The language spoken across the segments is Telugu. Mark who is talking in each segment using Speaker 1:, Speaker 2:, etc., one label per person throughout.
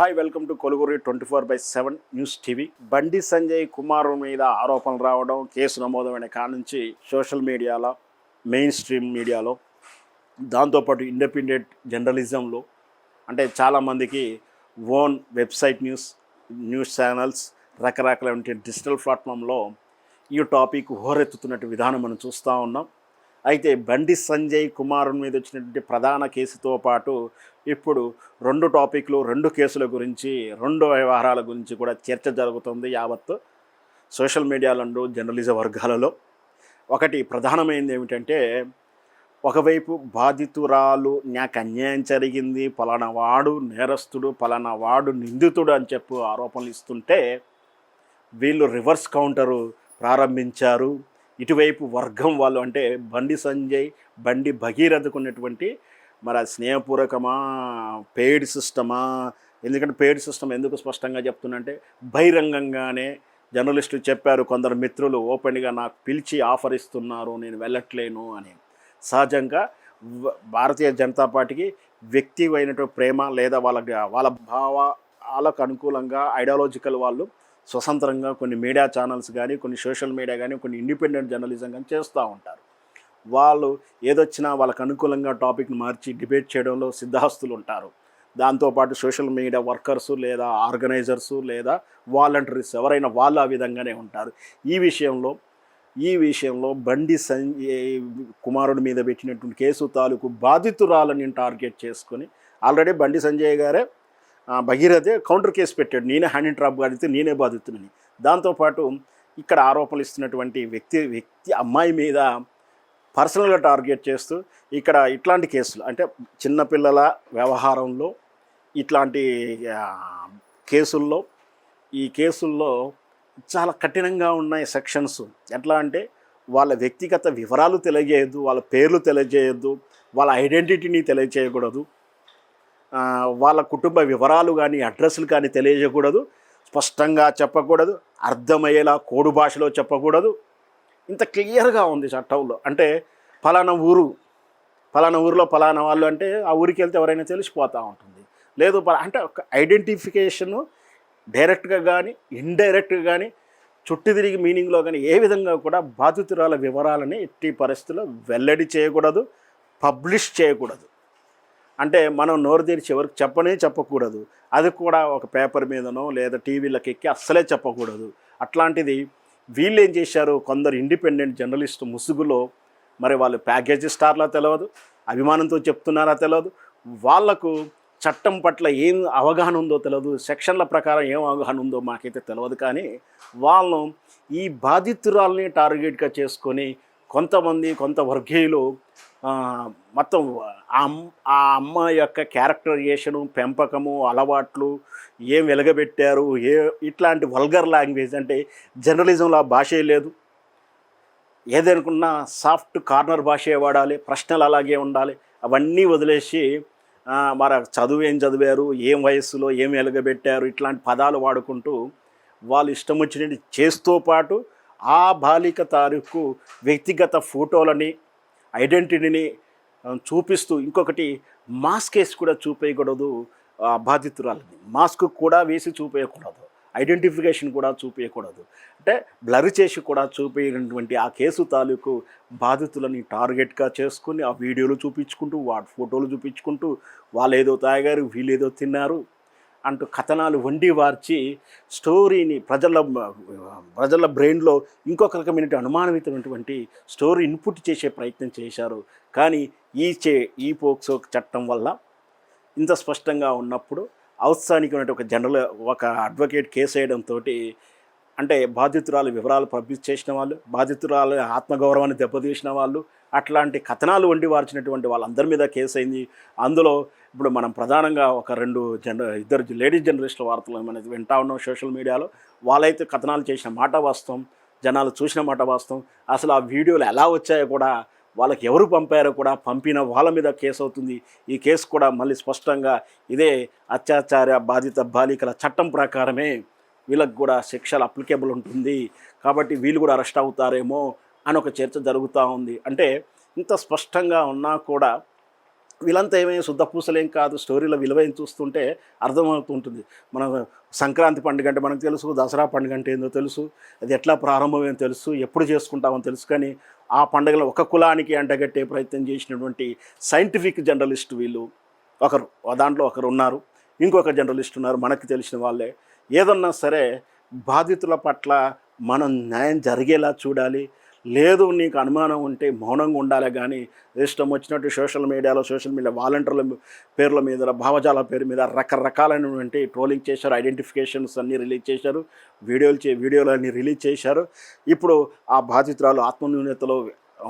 Speaker 1: Hi, welcome to కొలుగురి 24/7 news TV. Bandi Sanjay Kumar మీద ఆరోపణలు రావడం, కేసు నమోదమైన కానుంచి సోషల్ మీడియాలో, మెయిన్ స్ట్రీమ్ మీడియాలో, దాంతోపాటు ఇండిపెండెంట్ జర్నలిజంలో అంటే చాలామందికి ఓన్ వెబ్సైట్ న్యూస్ ఛానల్స్, రకరకాల డిజిటల్ ప్లాట్ఫామ్లో ఈ టాపిక్ హోరెత్తుతున్నట్టు విధానం మనం చూస్తూ ఉన్నాం. అయితే బండి సంజయ్ కుమార్ మీద వచ్చినటువంటి ప్రధాన కేసుతో పాటు ఇప్పుడు రెండు కేసుల గురించి, రెండు వ్యవహారాల గురించి కూడా చర్చ జరుగుతుంది యావత్తు సోషల్ మీడియాలో, జర్నలిజం వర్గాలలో. ఒకటి ప్రధానమైనది ఏమిటంటే, ఒకవైపు బాధితురాలు నాకు అన్యాయం జరిగింది, పలానా వాడు నేరస్తుడు, పలానా వాడు నిందితుడు అని చెప్పి ఆరోపణలు ఇస్తుంటే వీళ్ళు రివర్స్ కౌంటరు ప్రారంభించారు. ఇటువైపు వర్గం వాళ్ళు అంటే బండి సంజయ్, బండి భగీరథకున్నటువంటి మరి అది స్నేహపూర్వకమా, పెయిడ్ సిస్టమా? ఎందుకంటే పెయిడ్ సిస్టమ్ ఎందుకు స్పష్టంగా చెప్తున్నంటే, బహిరంగంగానే జర్నలిస్టులు చెప్పారు, కొందరు మిత్రులు ఓపెన్గా నాకు పిలిచి ఆఫర్ ఇస్తున్నారు, నేను వెళ్ళట్లేను అని. సహజంగా భారతీయ జనతా పార్టీకి వ్యక్తి అయినటువంటి ప్రేమ లేదా వాళ్ళ భావాలకు అనుకూలంగా ఐడియాలజికల్ వాళ్ళు స్వతంత్రంగా కొన్ని మీడియా ఛానల్స్ కానీ, కొన్ని సోషల్ మీడియా కానీ, కొన్ని ఇండిపెండెంట్ జర్నలిజం కానీ చేస్తూ ఉంటారు. వాళ్ళు ఏదొచ్చినా వాళ్ళకు అనుకూలంగా టాపిక్ని మార్చి డిబేట్ చేయడంలో సిద్ధహస్తులు ఉంటారు. దాంతోపాటు సోషల్ మీడియా వర్కర్సు లేదా ఆర్గనైజర్సు లేదా వాలంటీర్స్ ఎవరైనా వాళ్ళు ఆ విధంగానే ఉంటారు. ఈ విషయంలో బండి సంజయ్ కుమారుడి మీద పెట్టినటువంటి కేసు తాలూకు బాధితురాలని టార్గెట్ చేసుకొని ఆల్రెడీ బండి సంజయ్ గారే భగీరథే కౌంటర్ కేసు పెట్టాడు, నేనే హ్యాండ్ అండ్ ట్రాప్ గాడితే నేనే బాధితునని. దాంతోపాటు ఇక్కడ ఆరోపణలు ఇస్తున్నటువంటి వ్యక్తి అమ్మాయి మీద పర్సనల్గా టార్గెట్ చేస్తూ ఇక్కడ ఇట్లాంటి కేసులు అంటే చిన్నపిల్లల వ్యవహారంలో ఇట్లాంటి కేసుల్లో చాలా కఠినంగా ఉన్నాయి సెక్షన్స్. ఎట్లా అంటే వాళ్ళ వ్యక్తిగత వివరాలు తెలియజేయద్దు, వాళ్ళ పేర్లు తెలియజేయద్దు, వాళ్ళ ఐడెంటిటీని తెలియజేయకూడదు, వాళ్ళ కుటుంబ వివరాలు కానీ అడ్రస్లు కానీ తెలియజేయకూడదు, స్పష్టంగా చెప్పకూడదు, అర్థమయ్యేలా కోడు భాషలో చెప్పకూడదు. ఇంత క్లియర్గా ఉంది చట్టంలో. అంటే పలానా ఊరిలో పలానా వాళ్ళు అంటే ఆ ఊరికి వెళ్తే ఎవరైనా తెలిసిపోతూ ఉంటుంది. లేదు అంటే ఒక ఐడెంటిఫికేషను డైరెక్ట్గా కానీ ఇండైరెక్ట్గా కానీ చుట్టు తిరిగి మీనింగ్లో కానీ ఏ విధంగా కూడా బాధితురాల వివరాలని ఎట్టి పరిస్థితుల్లో వెల్లడి చేయకూడదు, పబ్లిష్ చేయకూడదు. అంటే మనం నోరు తెరిచి ఎవరికి చెప్పకూడదు. అది కూడా ఒక పేపర్ మీదనో లేదా టీవీలకు ఎక్కి అస్సలే చెప్పకూడదు. అట్లాంటిది వీళ్ళు ఏం చేశారు, కొందరు ఇండిపెండెంట్ జర్నలిస్టు ముసుగులో మరి వాళ్ళు ప్యాకేజీ స్టార్లా తెలియదు, అభిమానంతో చెప్తున్నారా తెలియదు, వాళ్లకు చట్టం పట్ల ఏం అవగాహన ఉందో తెలియదు, సెక్షన్ల ప్రకారం ఏం అవగాహన ఉందో మాకైతే తెలియదు. కానీ వాళ్ళు ఈ బాధితురాల్ని టార్గెట్గా చేసుకొని కొంత వర్గీయులు మొత్తం ఆ అమ్మాయి యొక్క క్యారెక్టరైజేషను, పెంపకము, అలవాట్లు ఏం వెలగబెట్టారు, ఇట్లాంటి వల్గర్ లాంగ్వేజ్. అంటే జర్నలిజంలో ఆ భాషే లేదు, ఏదనుకున్నా సాఫ్ట్ కార్నర్ భాషే వాడాలి, ప్రశ్నలు అలాగే ఉండాలి. అవన్నీ వదిలేసి మరి చదువు ఏం చదివారు, ఏం వయస్సులో ఏం వెలగబెట్టారు, ఇట్లాంటి పదాలు వాడుకుంటూ వాళ్ళు ఇష్టం వచ్చినట్టు చేస్తూ పాటు ఆ బాలిక తాలూకు వ్యక్తిగత ఫోటోలని, ఐడెంటిటీని చూపిస్తూ, ఇంకొకటి మాస్క్ వేసి కూడా చూపేయకూడదు, బాధితురాలని మాస్క్ కూడా వేసి చూపేయకూడదు, ఐడెంటిఫికేషన్ కూడా చూపించకూడదు, అంటే బ్లర్ చేసి కూడా చూపేయనటువంటి ఆ కేసు తాలూకు బాధితులని టార్గెట్గా చేసుకుని ఆ వీడియోలు చూపించుకుంటూ, ఫోటోలు చూపించుకుంటూ వాళ్ళు ఏదో తాగారు, వీళ్ళు ఏదో తిన్నారు అంటూ కథనాలు వండి వార్చి స్టోరీని ప్రజల బ్రెయిన్లో ఇంకొక రకమైన అనుమానమైనటువంటి స్టోరీ ఇన్పుట్ చేసే ప్రయత్నం చేశారు. కానీ ఈ పోక్సో చట్టం వల్ల ఇంత స్పష్టంగా ఉన్నప్పుడు ఔత్సాహికమైన ఒక అడ్వకేట్ కేసు వేయడంతో అంటే బాధితురాలు వివరాలు పబ్లిష్ చేసిన వాళ్ళు, బాధితురాలు ఆత్మగౌరవాన్ని దెబ్బతీసిన వాళ్ళు, అట్లాంటి కథనాలు వండి వార్చినటువంటి వాళ్ళందరి మీద కేసు అయింది. అందులో ఇప్పుడు మనం ప్రధానంగా ఒక ఇద్దరు లేడీస్ జర్నలిస్టుల వార్తలు అనేది వింటా ఉన్నాం సోషల్ మీడియాలో. వాళ్ళైతే కథనాలు చేసిన మాట వాస్తవం, జనాలు చూసిన మాట వాస్తవం. అసలు ఆ వీడియోలు ఎలా వచ్చాయో కూడా, వాళ్ళకి ఎవరు పంపారో కూడా, పంపిన వాళ్ళ మీద కేసు అవుతుంది. ఈ కేసు కూడా మళ్ళీ స్పష్టంగా ఇదే అత్యాచార బాధిత బాలికల చట్టం ప్రకారమే వీళ్ళకి కూడా శిక్షలు అప్లికేబుల్ ఉంటుంది, కాబట్టి వీళ్ళు కూడా అరెస్ట్ అవుతారేమో అని ఒక చర్చ జరుగుతూ ఉంది. అంటే ఇంత స్పష్టంగా ఉన్నా కూడా వీళ్ళంతా ఏమైనా శుద్ధ పూసలేం కాదు. స్టోరీల విలువైన చూస్తుంటే అర్థమవుతుంటుంది. మన సంక్రాంతి పండుగ అంటే మనకు తెలుసు, దసరా పండుగ అంటే ఏందో తెలుసు, అది ఎట్లా ప్రారంభమేమో తెలుసు, ఎప్పుడు చేసుకుంటామో తెలుసు. కానీ ఆ పండుగలో ఒక కులానికి అంటగట్టే ప్రయత్నం చేసినటువంటి సైంటిఫిక్ జర్నలిస్ట్ వీళ్ళు ఒకరు, దాంట్లో ఒకరు ఉన్నారు. ఇంకొక జర్నలిస్ట్ ఉన్నారు, మనకు తెలిసిన వాళ్ళే. ఏదన్నా సరే బాధితుల పట్ల మనం న్యాయం జరిగేలా చూడాలి. లేదు నీకు అనుమానం ఉంటే మౌనంగా ఉండాలి, కానీ ఇష్టం వచ్చినట్టు సోషల్ మీడియా వాలంటీర్ల పేర్ల మీద, భావజాల పేరు మీద రకరకాలైనటువంటి ట్రోలింగ్ చేశారు, ఐడెంటిఫికేషన్స్ అన్నీ రిలీజ్ చేశారు, వీడియోలు అన్నీ రిలీజ్ చేశారు. ఇప్పుడు ఆ బాధితురాలు ఆత్మన్యూనతలో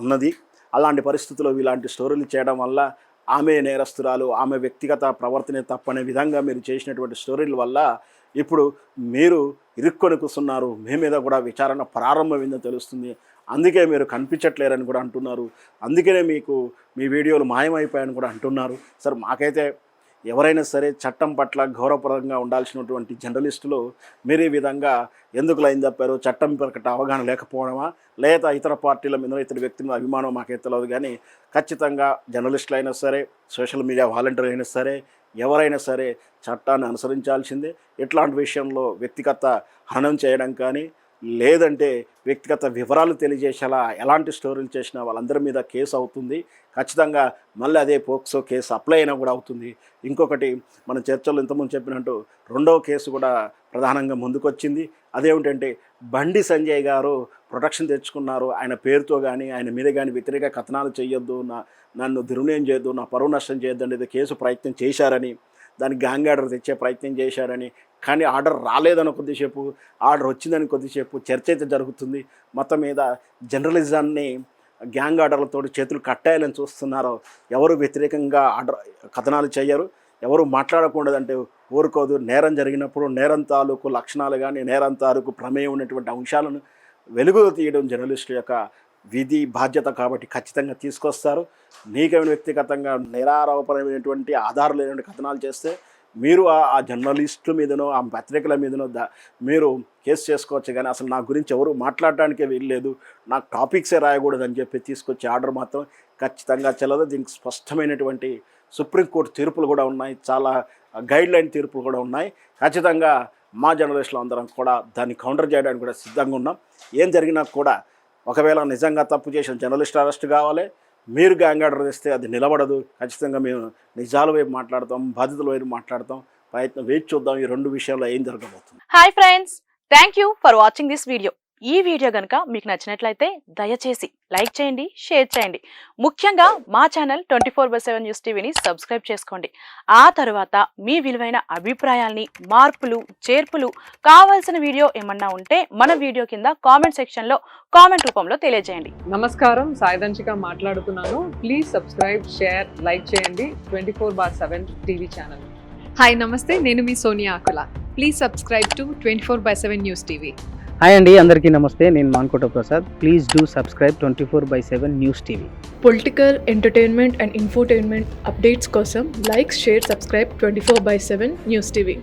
Speaker 1: ఉన్నది. అలాంటి పరిస్థితుల్లో ఇలాంటి స్టోరీలు చేయడం వల్ల ఆమె నేరస్తురాలు, ఆమె వ్యక్తిగత ప్రవర్తనే తప్పనే విధంగా మీరు చేసినటువంటి స్టోరీల వల్ల ఇప్పుడు మీరు ఇరుక్కొని కూర్చున్నారు. మీ మీద కూడా విచారణ ప్రారంభమైందని తెలుస్తుంది. అందుకే మీరు కనిపించట్లేరని కూడా అంటున్నారు. అందుకనే మీకు మీ వీడియోలు మాయమైపోయాయని కూడా అంటున్నారు. సార్, మాకైతే ఎవరైనా సరే చట్టం పట్ల గౌరవపరంగా ఉండాల్సినటువంటి జర్నలిస్టులు మీరు ఈ విధంగా ఎందుకు లైన్ తప్పారు? చట్టం పట్ల అవగాహన లేకపోవడమా, లేదా ఇతర పార్టీల మీద, ఇతర వ్యక్తుల మీద అభిమానం మాకైతే తెలియదు. కానీ ఖచ్చితంగా జర్నలిస్టులు అయినా సరే, సోషల్ మీడియా వాలంటీర్ అయినా సరే, ఎవరైనా సరే చట్టాన్ని అనుసరించాల్సిందే. ఇట్లాంటి విషయంలో వ్యక్తిగత హననం చేయడం కానీ, లేదంటే వ్యక్తిగత వివరాలు తెలియజేసేలా ఎలాంటి స్టోరీలు చేసినా వాళ్ళందరి మీద కేసు అవుతుంది. ఖచ్చితంగా మళ్ళీ అదే పోక్సో కేసు అప్లై అయినా కూడా అవుతుంది. ఇంకొకటి, మన చర్చలో ఇంతకుముందు చెప్పినట్టు రెండవ కేసు కూడా ప్రధానంగా ముందుకొచ్చింది. అదేమిటంటే బండి సంజయ్ గారు ప్రొటెక్షన్ తెచ్చుకున్నారు. ఆయన పేరుతో కానీ, ఆయన మీద కానీ వ్యతిరేక కథనాలు చేయొద్దు, నన్ను దుర్వినియోగం చేయొద్దు, నా పరువు నష్టం చేయొద్దు అనేది కేసు ప్రయత్నం చేశారని, దానికి గ్యాంగ్ ఆర్డర్ తెచ్చే ప్రయత్నం చేశారని. కానీ ఆర్డర్ రాలేదని కొద్దిసేపు, ఆర్డర్ వచ్చిందని కొద్దిసేపు చర్చ అయితే జరుగుతుంది. మొత్తం మీద జర్నలిజాన్ని గ్యాంగ్ ఆర్డర్లతో చేతులు కట్టాయాలని చూస్తున్నారో. ఎవరు వ్యతిరేకంగా కథనాలు చేయరు, ఎవరు మాట్లాడకూడదంటే ఊరుకోదు. నేరం జరిగినప్పుడు నేరం తాలూకు లక్షణాలు కానీ, నేరం తాలూకు ప్రమేయం ఉన్నటువంటి అంశాలను వెలుగులో తీయడం జర్నలిస్టు యొక్క విధి బాధ్యత. కాబట్టి ఖచ్చితంగా తీసుకొస్తారు. నీకేమైనా వ్యక్తిగతంగా నిరారోపణమైనటువంటి ఆధారం లేనటువంటి కథనాలు చేస్తే మీరు ఆ జర్నలిస్టుల మీదనో, ఆ పత్రికల మీదనో మీరు కేసు చేసుకోవచ్చు. కానీ అసలు నా గురించి ఎవరు మాట్లాడటానికే వీల్లేదు, నాకు టాపిక్సే రాయకూడదని చెప్పి తీసుకొచ్చే ఆర్డర్ మాత్రం ఖచ్చితంగా చెల్లదు. దీనికి స్పష్టమైనటువంటి సుప్రీంకోర్టు తీర్పులు కూడా ఉన్నాయి, చాలా గైడ్లైన్ తీర్పులు కూడా ఉన్నాయి. ఖచ్చితంగా మా జర్నలిస్టులు అందరం కూడా దాన్ని కౌంటర్ చేయడానికి కూడా సిద్ధంగా ఉన్నాం. ఏం జరిగినా కూడా ఒకవేళ నిజంగా తప్పు చేసిన జర్నలిస్ట్ అరెస్ట్ కావాలి, మీరు గ్యాంగ్ ఆర్డర్ తెస్తే అది నిలబడదు. ఖచ్చితంగా మేము నిజాల వైపు మాట్లాడతాం, బాధితుల వైపు మాట్లాడతాం. ప్రయత్నం వేచి చూద్దాం ఈ రెండు విషయాల్లో ఏం జరగబోతుంది.
Speaker 2: Hi friends, thank you for watching this video. ఈ వీడియో కనుక మీకు నచ్చినట్లయితే దయచేసి లైక్ చేయండి, షేర్ చేయండి. ముఖ్యంగా మా ఛానల్ 24/7 న్యూస్ టీవీని సబ్స్క్రైబ్ చేసుకోండి. ఆ తర్వాత మీ విలువైన అభిప్రాయాల్ని, మార్పులు, చేర్పులు, కావాల్సిన వీడియో ఏమన్నా ఉంటే మన వీడియో కింద కామెంట్ సెక్షన్లో కామెంట్ రూపంలో తెలియజేయండి.
Speaker 3: నమస్కారం, సాయిదంచిక మాట్లాడుతున్నాను. ప్లీజ్ సబ్స్క్రైబ్, షేర్, లైక్ చేయండి 24/7 టీవీ ఛానల్.
Speaker 4: హాయ్ నమస్తే, నేను మీ Sonia Akula. Please subscribe to 24/7 news TV.
Speaker 5: Hi అండి, అందరికీ నమస్తే. నేను Mankota Prasad. Please do subscribe 24/7 news TV.
Speaker 6: Political, entertainment and infotainment updates కోసం like, share, subscribe 24/7 news TV.